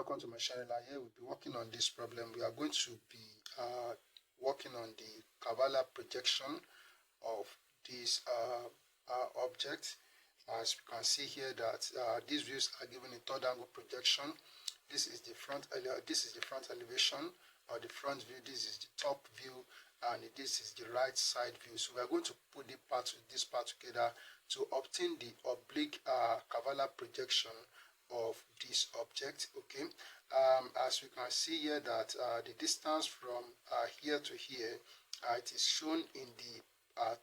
welcome to my channel. Here we'll be working on this problem. We are going to be working on the Cavalier projection of this object. As you can see here that these views are given in third angle projection. This is the front elevation or the front view. This is the top view, and this is the right side view. So we are going to put this part together to obtain the oblique Cavalier projection of this object. Okay, as we can see here that the distance from here to here, it is shown in the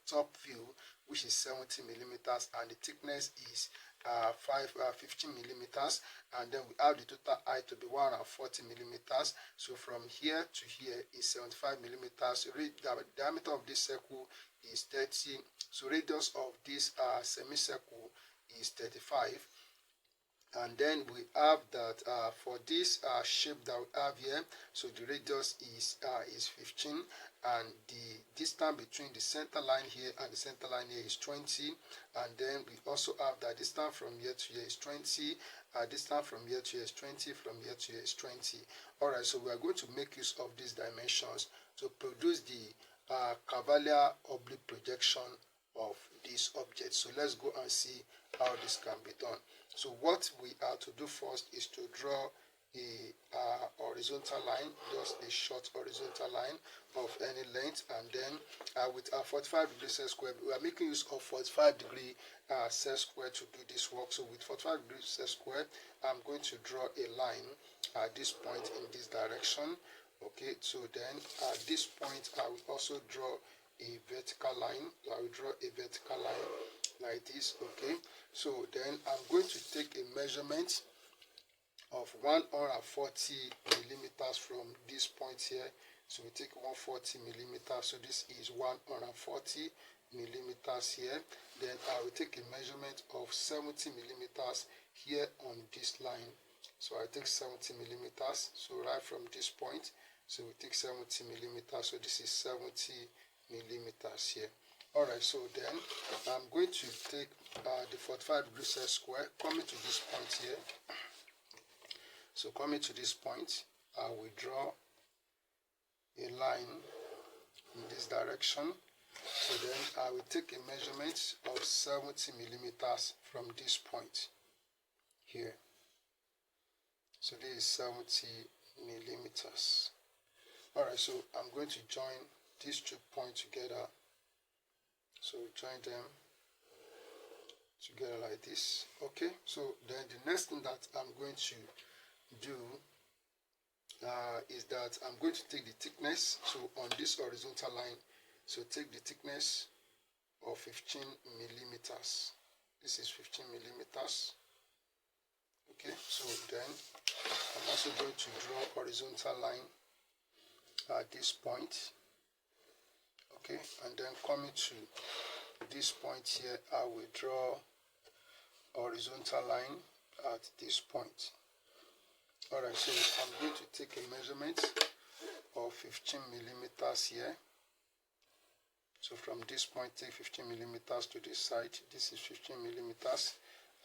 top view, which is 70 millimeters, and the thickness is 15 millimeters, and then we have the total height to be 140 millimeters. So from here to here is 75 millimeters. So the diameter of this circle is 30. So radius of this semicircle is 35. And then we have that for this shape that we have here, so the radius is 15, and the distance between the center line here and the center line here is 20. And then we also have that distance from here to here is 20, distance from here to here is 20, from here to here is 20. Alright, so we are going to make use of these dimensions to produce the Cavalier oblique projection of this object. So let's go and see how this can be done. So what we have to do first is to draw a horizontal line, just a short horizontal line of any length, and then with a 45 degree set square, we are making use of 45 degree set square to do this work. So with 45 degree set square, I'm going to draw a line at this point in this direction. Okay, so then at this point I will also draw a vertical line. I will draw a vertical line like this. Okay, so then I'm going to take a measurement of 140 millimeters from this point here. So we take 140 millimeters, so this is 140 millimeters here. Then I will take a measurement of 70 millimeters here on this line. So I take 70 millimeters, so right from this point, so we take 70 millimeters, so this is 70 millimeters here. Alright, so then I'm going to take the 45 degree set square, coming to this point here. So coming to this point, I will draw a line in this direction. So then I will take a measurement of 70 millimeters from this point here. So this is 70 millimeters. Alright, so I'm going to join these 2 points together. So join them together like this. Okay, so then the next thing that I'm going to do is that I'm going to take the thickness. So on this horizontal line, so take the thickness of 15 millimeters. This is 15 millimeters. Okay, so then I'm also going to draw horizontal line at this point. Okay, and then coming to this point here, I will draw horizontal line at this point. Alright, so I'm going to take a measurement of 15 millimeters here. So from this point, take 15 millimeters to this side. This is 15 millimeters.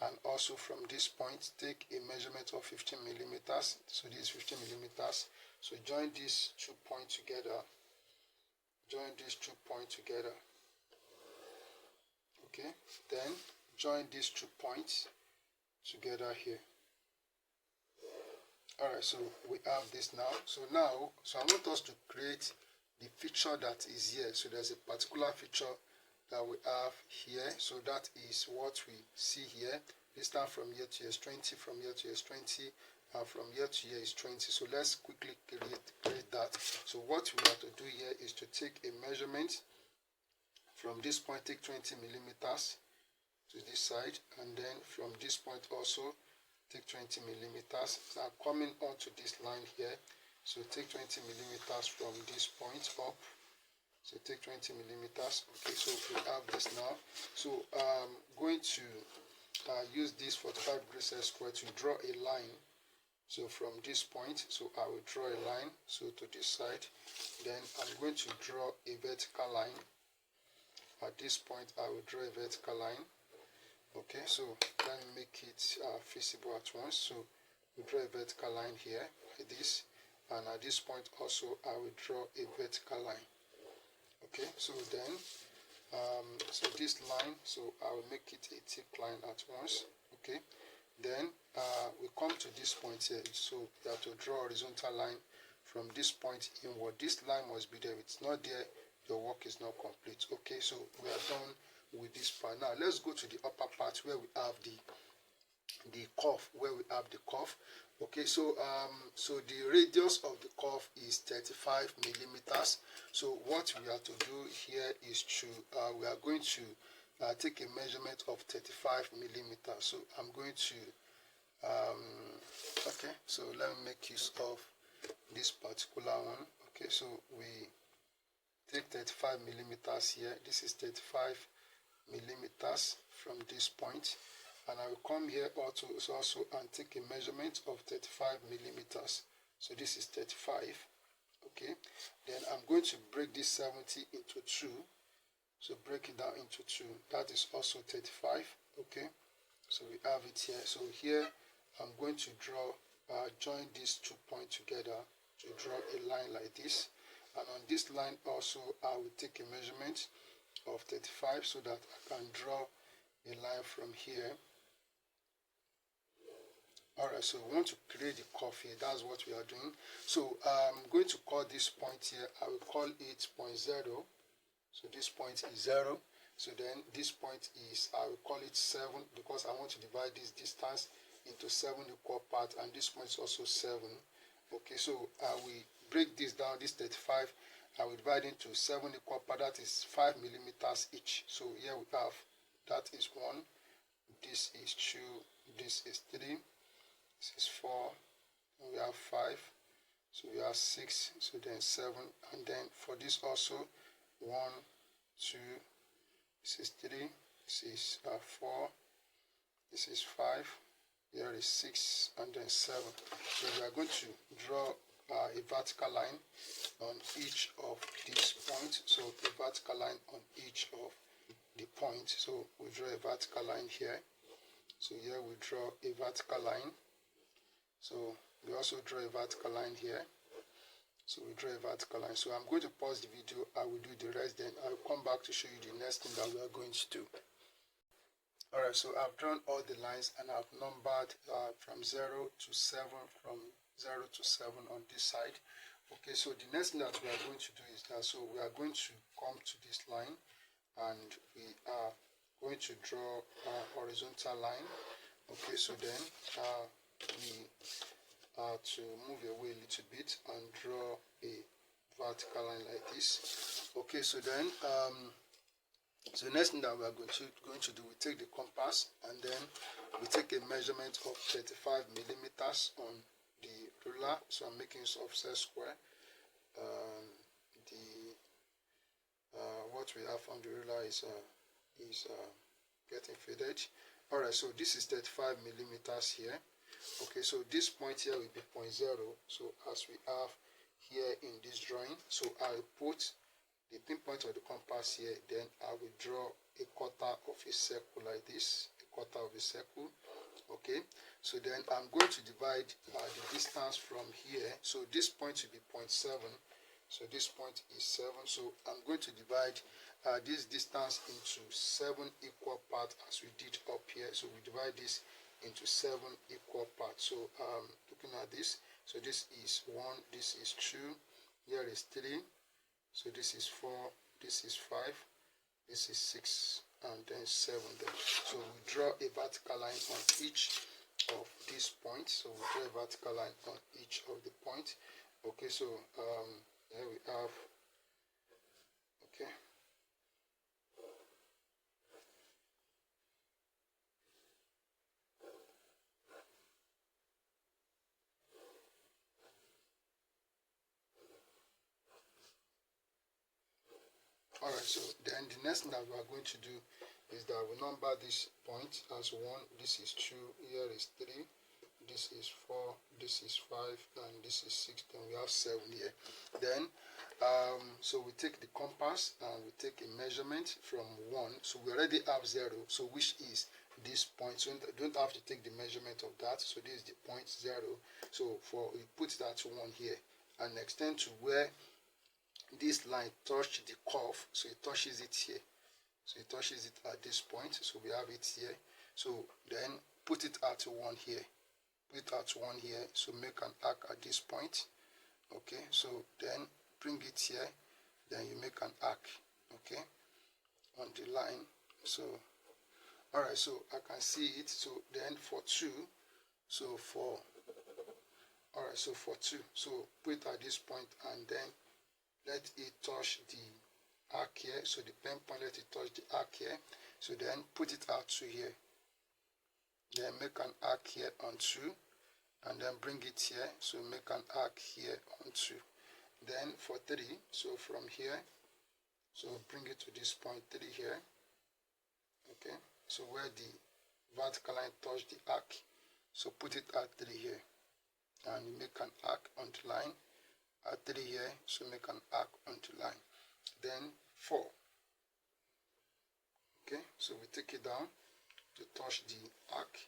And also from this point, take a measurement of 15 millimeters. So this is 15 millimeters. So join these 2 points together. Join these 2 points together. Okay, then join these 2 points together here. Alright, so we have this now. So I want us to create the feature that is here. So there's a particular feature that we have here. So that is what we see here. Distance from here to here is 20, from here to here is 20, and from here to here is 20. So let's quickly create that. So what we have to do here is to take a measurement from this point, take 20 millimeters to this side, and then from this point also take 20 millimeters. Now coming onto this line here, so take 20 millimeters from this point up. So take 20 millimeters. Okay, so we have this now. So I'm going to use this 45 degree set square to draw a line. So from this point, so I will draw a line, so to this side. Then I'm going to draw a vertical line. At this point, I will draw a vertical line. Okay, so let me make it feasible at once. So we draw a vertical line here like this, and at this point also I will draw a vertical line. Okay, so then so this line, so I will make it a thick line at once. Okay, then we come to this point here, so you have to draw a horizontal line from this point inward. This line must be there. If it's not there, your work is not complete. Okay, so we are done with this part. Now let's go to the upper part where we have the curve, Okay, so so the radius of the curve is 35 millimeters. So what we have to do here is to we are going to take a measurement of 35 millimeters. So I'm going to okay, so let me make use of this particular one. Okay, so we take 35 millimeters here. This is 35 millimeters from this point, and I will come here also and take a measurement of 35 millimeters. So this is 35. Okay, then I'm going to break this 70 into 2. So break it down into 2. That is also 35. Okay, so we have it here. So here I'm going to draw join these 2 points together to draw a line like this, and on this line also I will take a measurement of 35 so that I can draw a line from here. Alright, so we want to create the curve here. That's what we are doing. So I'm going to call this point here, I will call it point 0. So this point is 0. So then this point is, I will call it 7, because I want to divide this distance into 7 equal parts, and this point is also 7. Okay, so I will break this down. This 35 I will divide into 7 equal parts, that is 5 millimeters each. So here we have, that is 1, this is 2, this is 3, this is 4, and we have 5, so we have 6, so then 7, and then for this also 1, 2, this is 3, this is 4, this is 5, here is 6, and then 7. So we are going to draw a vertical line on each of these points. So a vertical line on each of the points. So we draw a vertical line here. So here we draw a vertical line. So we also draw a vertical line here. So we draw a vertical line. So I'm going to pause the video. I will do the rest, then I'll come back to show you the next thing that we are going to do. Alright, so I've drawn all the lines and I've numbered from 0 to 7, from 0 to 7 on this side. Okay, so the next thing that we are going to do is that, so we are going to come to this line and we are going to draw a horizontal line. Okay, so then we are to move away a little bit and draw a vertical line like this. Okay, so then so the next thing that we are going to do, we take the compass and then we take a measurement of 35 millimeters on the ruler. So I'm making use of set square. What we have on the ruler is getting faded. Alright, so this is 35 millimeters here. Okay, so this point here will be point 0. So as we have here in this drawing, so I will put the pinpoint of the compass here, then I will draw a quarter of a circle like this, a quarter of a circle. Okay, so then I'm going to divide the distance from here. So this point will be 0.7. So this point is 7. So I'm going to divide this distance into 7 equal parts as we did up here. So we divide this into 7 equal parts. So looking at this, so this is 1, this is 2, here is 3. So this is 4, this is 5, this is 6, and then 7 there. So we draw a vertical line on each of these points. So we draw a vertical line on each of the points. Okay, so here we have, okay. Alright, so then the next thing that we are going to do is that we number this point as 1, this is 2, here is 3, this is 4, this is 5, and this is 6, then we have 7 here. Then, so we take the compass and we take a measurement from 1, so we already have 0, so which is this point, so you don't have to take the measurement of that. So this is the point 0. So we put that 1 here and extend to where this line touched the curve, so it touches it here. So it touches it at this point, so we have it here. So then put it at 1 here. Put it at 1 here, so make an arc at this point. Okay, so then bring it here, then you make an arc, okay, on the line. So alright, so I can see it. So then for 2, so for 2, so put it at this point and then let it touch the arc here. So the pen point, let it touch the arc here. So then put it out to here, then make an arc here on 2 and then bring it here, so make an arc here on 2. Then for 3, so from here, so bring it to this point 3 here, okay, so where the vertical line touch the arc, so put it at 3 here and you make an arc on the line at 3 here, so make an arc on the line. Then 4, okay, so we take it down to touch the arc,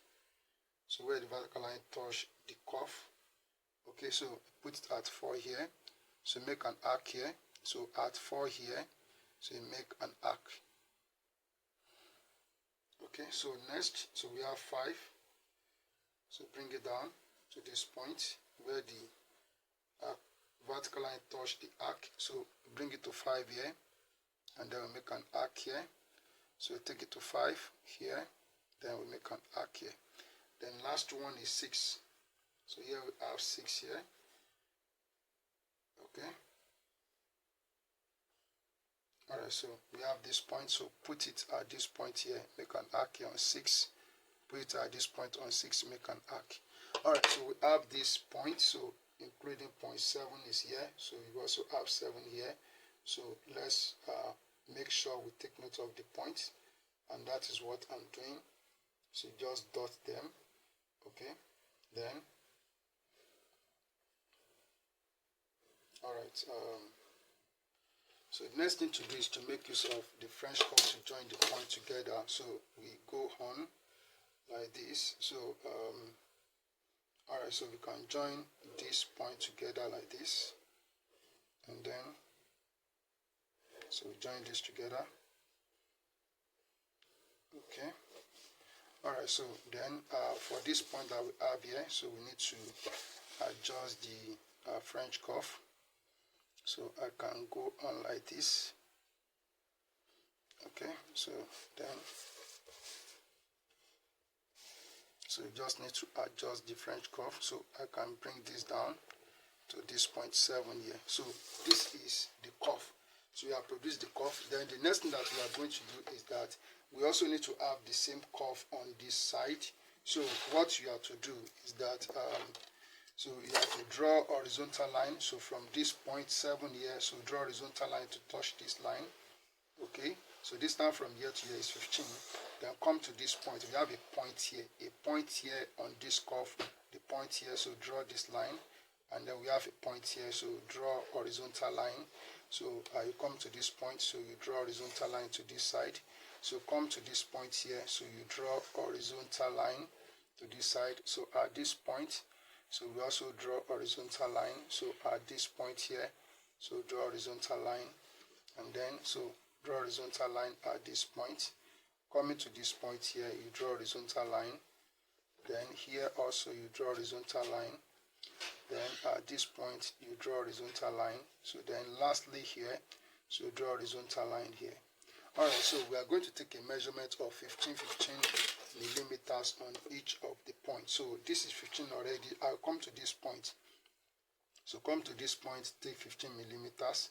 so where the vertical line touch the curve, okay, so put it at 4 here, so make an arc here, so at 4 here, so you make an arc. Okay, so next, so we have 5, so bring it down to this point where the vertical line touch the arc, so bring it to 5 here and then we make an arc here. So take it to 5 here, then we make an arc here. Then last one is 6, so here we have 6 here, okay. Alright, so we have this point, so put it at this point here, make an arc here on 6, put it at this point on 6, make an arc. Alright, so we have this point, so including point 7 is here, so you also have 7 here. So let's make sure we take note of the points, and that is what I'm doing. So just dot them, okay. Then alright, so the next thing to do is to make use of the French curve to join the point together. So we go on like this. So alright, so we can join this point together like this, and then so we join this together, okay. Alright, so then for this point that we have here, so we need to adjust the French curve. So I can go on like this, okay. So then, so you just need to adjust the French curve. So I can bring this down to this point 7 here. So this is the curve. So we have produced the curve. Then the next thing that we are going to do is that we also need to have the same curve on this side. So what you have to do is that so you have to draw a horizontal line. So from this point 7 here, so draw a horizontal line to touch this line, okay. So this time from here to here is 15. Then come to this point. We have a point here on this curve, the point here, so draw this line, and then we have a point here, so draw horizontal line. So you come to this point, so you draw horizontal line to this side. So come to this point here, so you draw horizontal line to this side. So at this point, so we also draw horizontal line. So at this point here, so draw horizontal line, and then so draw horizontal line at this point. Coming to this point here, you draw horizontal line. Then here also you draw horizontal line. Then at this point you draw horizontal line. So then lastly here, so draw horizontal line here. Alright, so we are going to take a measurement of 15 millimeters on each of the points. So this is 15 already. I'll come to this point. So come to this point, take 15 millimeters.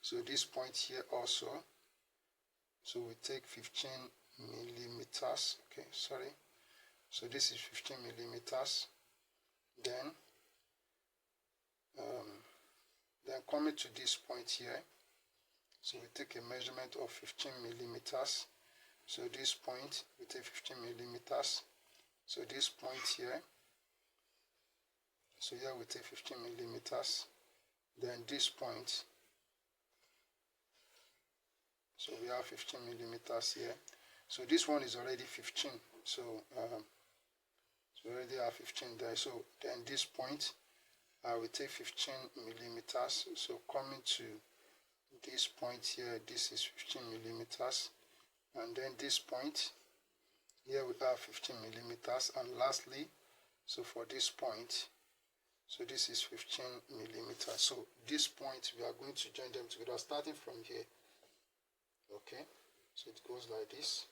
So this point here also. So we take 15 millimeters. Okay, sorry. So this is 15 millimeters. Then coming to this point here. So we take a measurement of 15 millimeters. So this point, we take 15 millimeters. So this point here, so here we take 15 millimeters. Then this point, so we have 15 millimeters here. So this one is already 15. so we already have 15 there. So then this point, we take 15 millimeters. So coming to this point here, this is 15 millimeters, and then this point here we have 15 millimeters, and lastly, so for this point, so this is 15 millimeters. So this point, we are going to join them together starting from here. Okay, so it goes like this.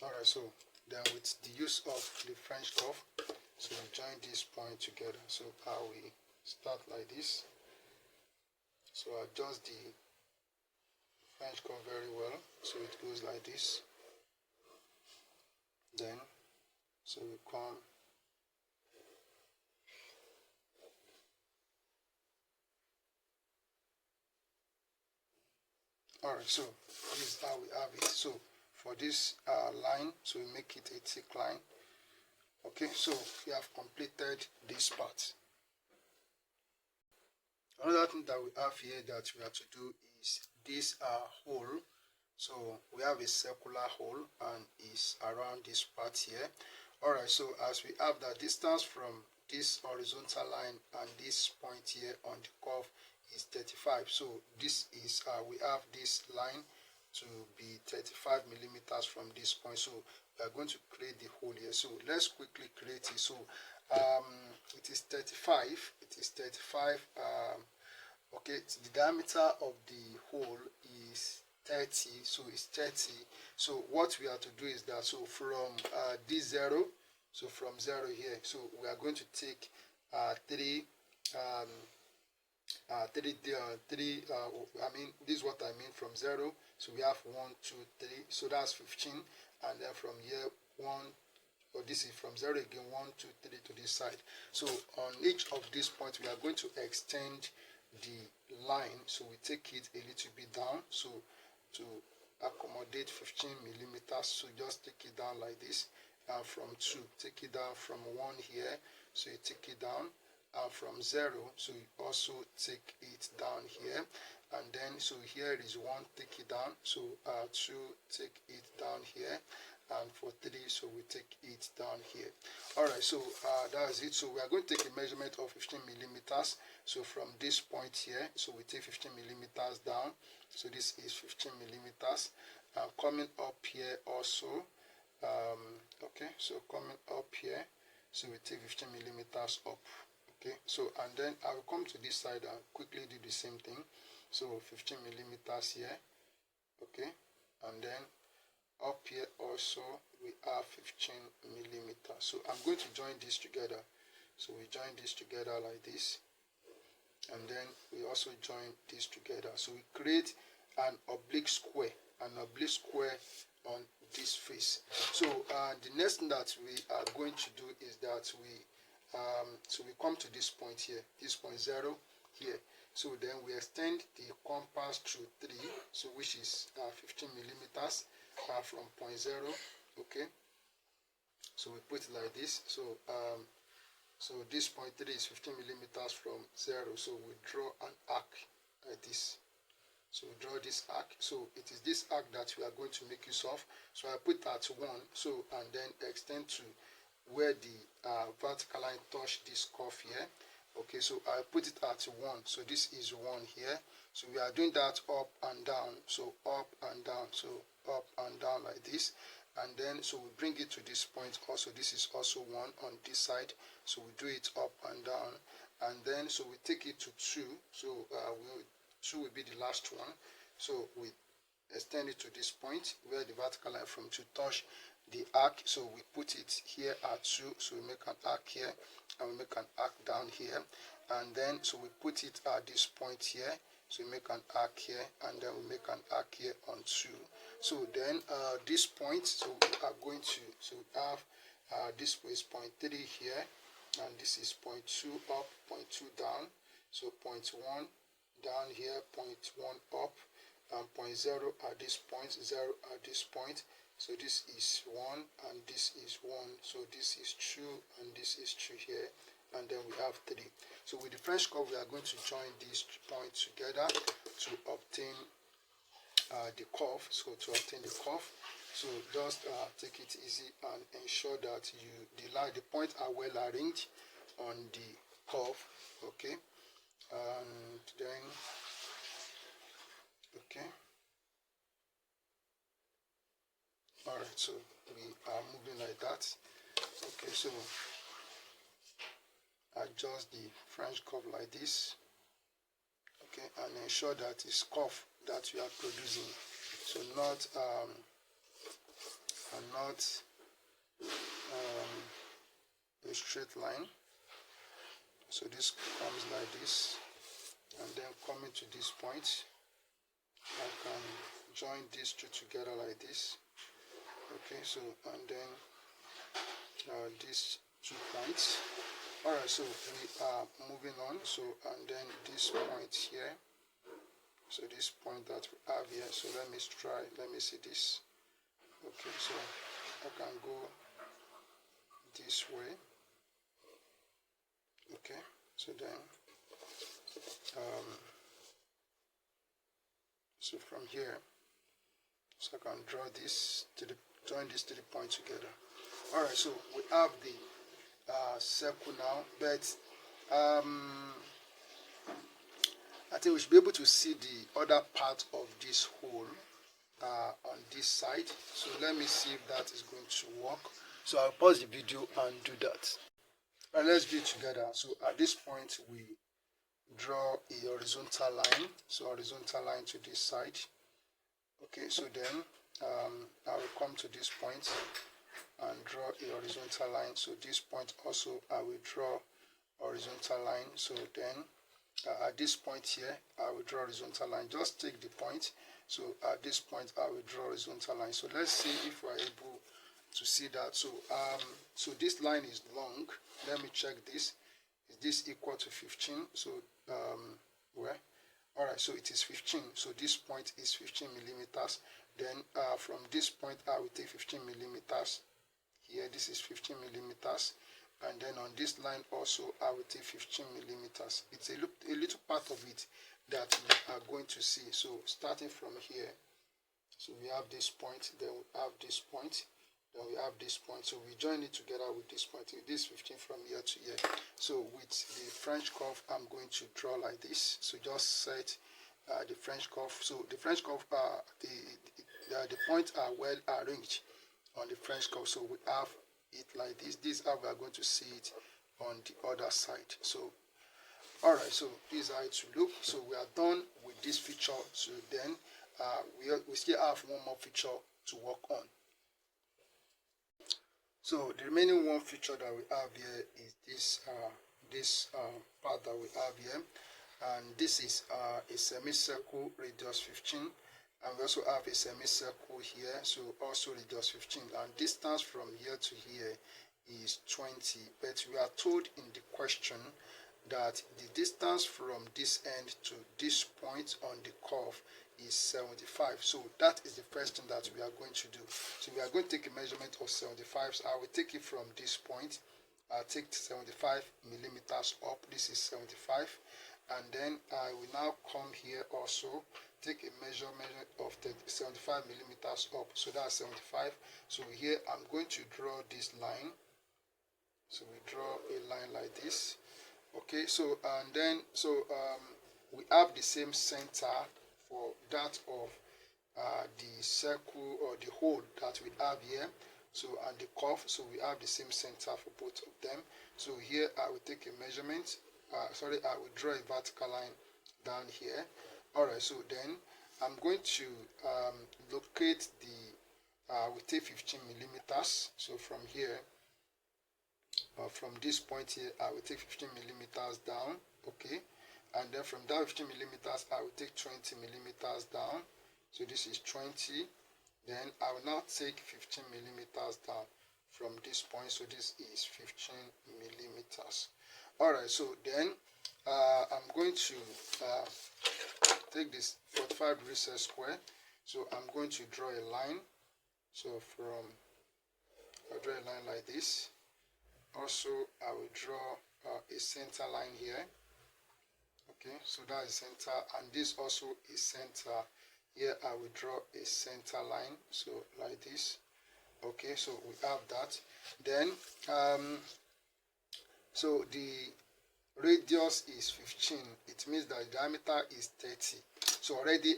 Alright, so then with the use of the French curve, so we join this point together. So how we start like this. So adjust the French curve very well. So it goes like this. Then, so we come. Alright, so this is how we have it. So for this line, so we make it a thick line. Okay, so we have completed this part. Another thing that we have here that we have to do is this hole. So we have a circular hole and it's around this part here. Alright, so as we have the distance from this horizontal line and this point here on the curve is 35. So this is we have this line to be 35 millimeters from this point. So we are going to create the hole here. So let's quickly create it. So it is 35. It is 35. Okay, the diameter of the hole is 30. So it's 30. So what we have to do is that, so from this 0, so from 0 here, so we are going to take three. I mean, this is what I mean from 0. So we have 1, 2, 3. So that's 15. And then from here, 1, or this is from 0 again, 1, 2, 3 to this side. So on each of these points, we are going to extend the line. So we take it a little bit down. So to accommodate 15 millimeters, so just take it down like this. And from 2, take it down from 1 here. So you take it down. And from 0, so you also take it down here, and then so here is 1, take it down, so 2, take it down here, and for 3, so we take it down here. Alright, so that's it. So we are going to take a measurement of 15 millimeters. So from this point here, so we take 15 millimeters down, so this is 15 millimeters. Coming up here also, okay, so coming up here, so we take 15 millimeters up. Okay, so and then I will come to this side and quickly do the same thing. So 15 millimeters here. Okay, and then up here also we have 15 millimeters. So I'm going to join this together. So we join this together like this, and then we also join this together. So we create an oblique square on this face. So the next thing that we are going to do is that so we come to this point here, this point 0 here. So then we extend the compass through 3, so which is 15 millimeters from point 0. Okay, so we put it like this. So so this point 3 is 15 millimeters from 0. So we draw an arc like this. So we draw this arc. So it is this arc that we are going to make use of. So I put that 1. So and then extend to where the vertical line touch this curve here. Okay, so I put it at 1. So this is 1 here. So we are doing that up and down. So up and down. So up and down like this. And then so we bring it to this point also. This is also 1 on this side. So we do it up and down. And then so we take it to 2. So 2 will be the last one. So we extend it to this point where the vertical line from 2 touch the arc. So we put it here at 2. So we make an arc here and we make an arc down here, and then so we put it at this point here. So we make an arc here, and then we make an arc here on 2. So then this point, so we are going to, so we have this is point 3 here, and this is point 2 up, point 2 down. So point 1 down here, point 1 up, and point 0 at this point, 0 at this point. So this is 1 and this is 1. So this is 2 and this is 2 here. and then we have 3. So with the French curve, we are going to join these points together to obtain the curve. So to obtain the curve, so just take it easy and ensure that the points are well arranged on the curve. Okay, and then okay. All right, so we are moving like that. Okay, so adjust the French curve like this. Okay, and ensure that it's curve that we are producing, so not a straight line. So this comes like this, and then coming to this point, I can join these two together like this. Okay, so and then these 2 points. All right, so we are moving on. So and then this point here, so this point that we have here, so let me see this. Okay, so I can go this way. Okay, so then so from here, so I can draw this to join these 3 points together. All right, so we have the circle now, but I think we should be able to see the other part of this hole on this side. So let me see if that is going to work. So I'll pause the video and do that. And let's do it together. So at this point, we draw a horizontal line. So horizontal line to this side. Okay, so then I will come to this point and draw a horizontal line. So this point also I will draw horizontal line. So then at this point here, I will draw horizontal line. Just take the point. So at this point, I will draw horizontal line. So let's see if we're able to see that. So so this line is long. Let me check this. Is this equal to 15? So where? All right, so it is 15. So this point is 15 millimeters. Then from this point, I will take 15 millimeters. Here, this is 15 millimeters. And then on this line also, I will take 15 millimeters. It's a little part of it that we are going to see. So starting from here, so we have this point, then we have this point, then we have this point. So we join it together with this point. This 15 from here to here. So with the French curve, I'm going to draw like this. So just set the French curve. So the French curve, the points are well arranged on the French curve. So we have it like this. This is how we are going to see it on the other side. So all right, so this is how it should look. So we are done with this feature. So then we still have one more feature to work on. So the remaining one feature that we have here is this part that we have here, and this is a semicircle radius 15, and we also have a semicircle here, so also radius 15, and distance from here to here is 20. But we are told in the question that the distance from this end to this point on the curve is 75. So that is the first thing that we are going to do. So we are going to take a measurement of 75. So I will take it from this point. I'll take 75 millimeters up. This is 75. And then I will now come here also, take a measurement of 75 millimeters up. So that's 75. So here I'm going to draw this line. So we draw a line like this. Okay, so and then we have the same center for that of the circle or the hole that we have here. So and the curve, so we have the same center for both of them. So here I will take a measurement. I will draw a vertical line down here. All right, so then I'm going to locate the. We take 15 millimeters. So from here. From this point here, I will take 15 millimeters down, okay, and then from that 15 millimeters, I will take 20 millimeters down. So this is 20. Then I will now take 15 millimeters down from this point. So this is 15 millimeters. All right. So then I'm going to take this 45 degrees square. So I'm going to draw a line. So I'll draw a line like this. Also, I will draw a center line here. Okay, so that is center, and this also is center. Here I will draw a center line, so like this. Okay, so we have that. Then so the radius is 15. It means that the diameter is 30. So already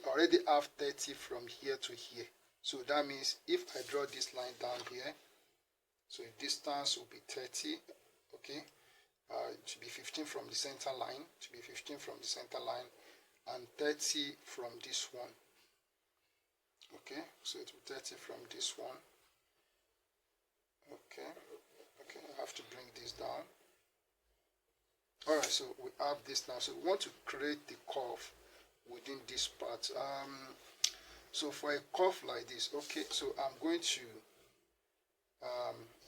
have 30 from here to here. So that means if I draw this line down here, so the distance will be 30. Okay, it should be 15 from the center line. It should be 15 from the center line, and 30 from this one. Okay, so it will be 30 from this one. Okay, I have to bring this down. Alright, so we have this now. So we want to create the curve within this part. So for a curve like this, okay, so I'm going to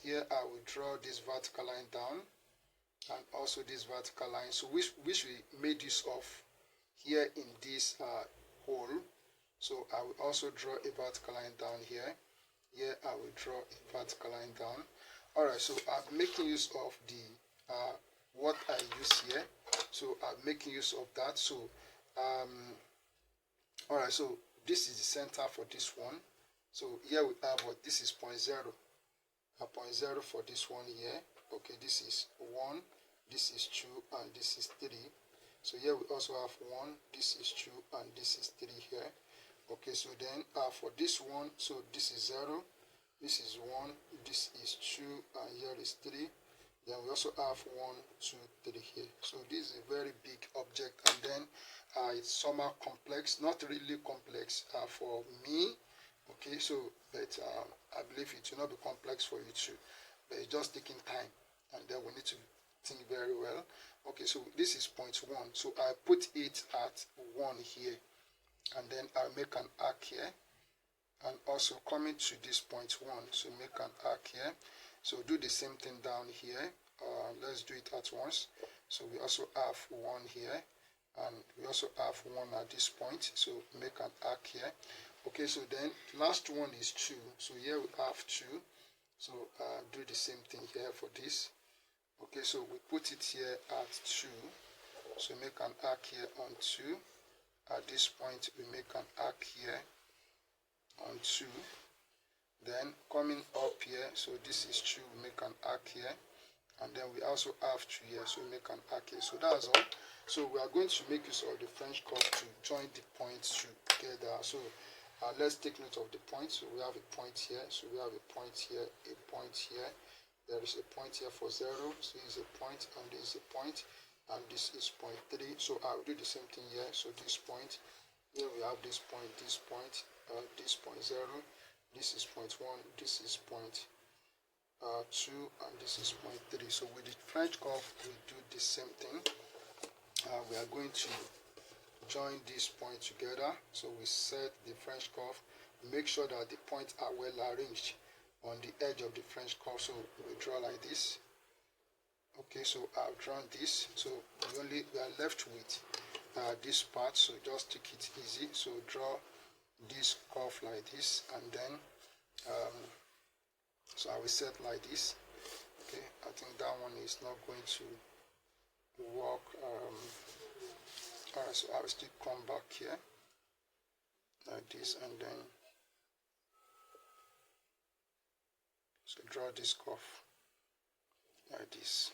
here I will draw this vertical line down, and also this vertical line, so which we made use of here in this hole. So I will also draw a vertical line down here. Here I will draw a vertical line down. Alright, so I'm making use of the what I use here. So I'm making use of that. So alright, so this is the center for this one. So here we have what this is 0.0. 0.0 for this one here. Okay, this is 1, this is 2, and this is 3. So here we also have 1, this is 2, and this is 3 here. Okay, so then for this one, so this is 0, this is 1, this is 2, and here is 3. Then we also have 1, 2, 3 here. So this is a very big object, and then it's somehow complex, not really complex for me. Okay, so but I believe it will not be complex for you too, but it's just taking time, and then we need to think very well. Okay, so this is 0.1, so I put it at 1 here, and then I'll make an arc here, and also coming to this 0.1, so make an arc here. So do the same thing down here. Let's do it at once. So we also have 1 here, and we also have 1 at this point, so make an arc here. Okay, so then last one is 2, so here we have 2, so do the same thing here for this. Okay, so we put it here at 2, so make an arc here on 2. At this point we make an arc here on 2. Then coming up here, so this is 2, we make an arc here, and then we also have 2 here, so we make an arc here. So that's all. So we are going to make use of the French curve to join the points together. So let's take note of the points. So we have a point here, so we have a point here, a point here. There is a point here for 0, so this is a point, and this is a point, and this is 0.3. So I will do the same thing here. So this point here, we have this point, this point, this 0.0, this is 0.1, this is 0.2, and this is 0.3. So with the French curve we do the same thing. We are going to join this point together. So we set the French curve, make sure that the points are well arranged on the edge of the French curve. So we draw like this. Okay, so I've drawn this, so we are left with this part, so just take it easy. So draw this curve like this, and then so I will set like this. Okay, I think that one is not going to work. Alright, so I will still come back here like this, and then so draw this curve like this.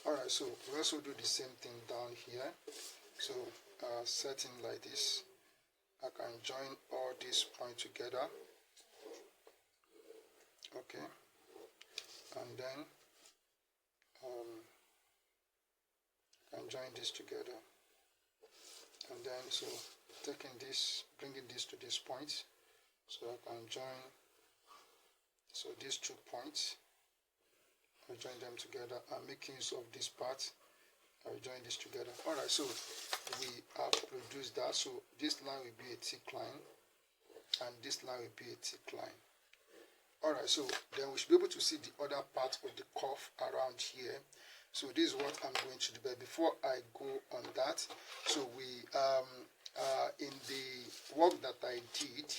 Alright, so we also do the same thing down here. So setting like this, I can join all these points together. Okay, and then I can join this together, and then so taking this, bringing this to this point, so I can join, so these 2 points, I join them together. I'm making use of this part, I will join this together. Alright, so we have produced that. So this line will be a thick line, and this line will be a thick line. Alright, so then we should be able to see the other part of the curve around here. So this is what I'm going to do. But before I go on that, so we in the work that I did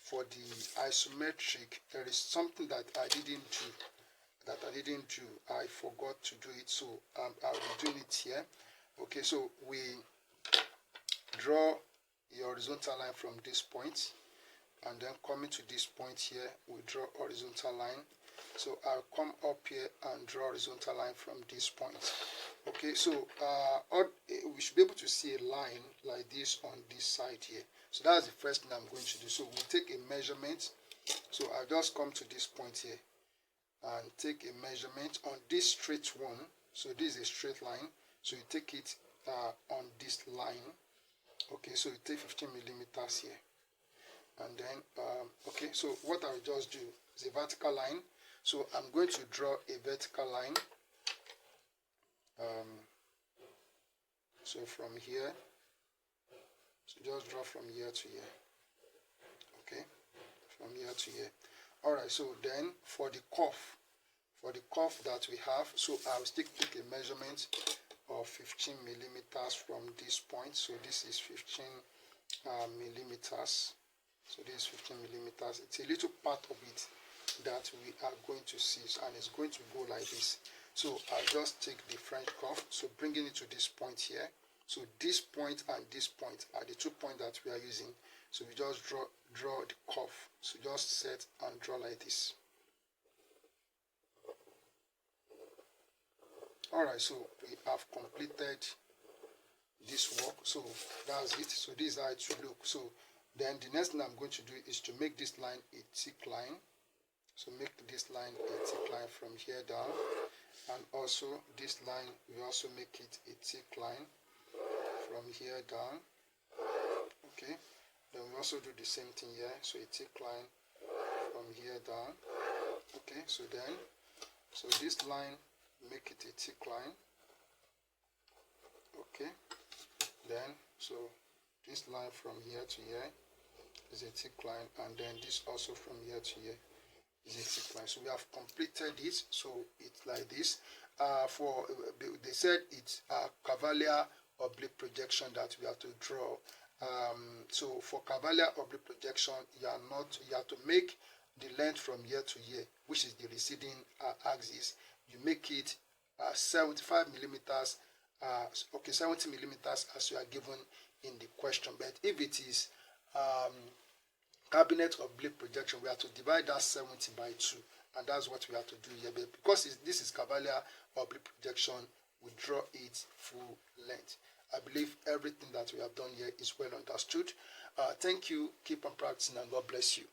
for the isometric, there is something that I didn't do. that I didn't do. I forgot to do it, so I'll be doing it here. Okay, so we draw the horizontal line from this point, and then coming to this point here, we draw horizontal line. So I'll come up here and draw horizontal line from this point. Okay, so we should be able to see a line like this on this side here. So that's the first thing I'm going to do. So we'll take a measurement. So I'll just come to this point here and take a measurement on this straight one. So this is a straight line. So you take it on this line. Okay, so you take 15 millimeters here. And then, okay, so what I'll just do is a vertical line. So I'm going to draw a vertical line. So from here, so just draw from here to here. Okay, from here to here. All right, so then for the curve that we have, so I'll take a measurement of 15 millimeters from this point. So this is 15 millimeters. So this is 15 millimeters. It's a little part of it that we are going to see, and it's going to go like this. So I'll just take the French curve, so bringing it to this point here. So this point and this point are the 2 points that we are using. So we just draw the curve. So just set and draw like this. Alright, so we have completed this work. So that's it. So this is how it should look. So then the next thing I'm going to do is to make this line a thick line. So make this line a thick line from here down. And also this line, we also make it a thick line from here down. Okay, then we also do the same thing here. So a thick line from here down. Okay, so then, so this line, make it a thick line. Okay, then, so this line from here to here is a thick line, and then this also from here to here is a thick line. So we have completed this. So it's like this. They said it's a Cavalier oblique projection that we have to draw. So for Cavalier oblique projection, you have to make the length from here to here, which is the receding axis. You make it 75 millimeters. 70 millimeters as you are given in the question. But if it is cabinet oblique projection, we have to divide that 70 by 2, and that's what we have to do here. But because this is Cavalier oblique projection, we draw it full length. I believe everything that we have done here is well understood. Thank you. Keep on practicing, and God bless you.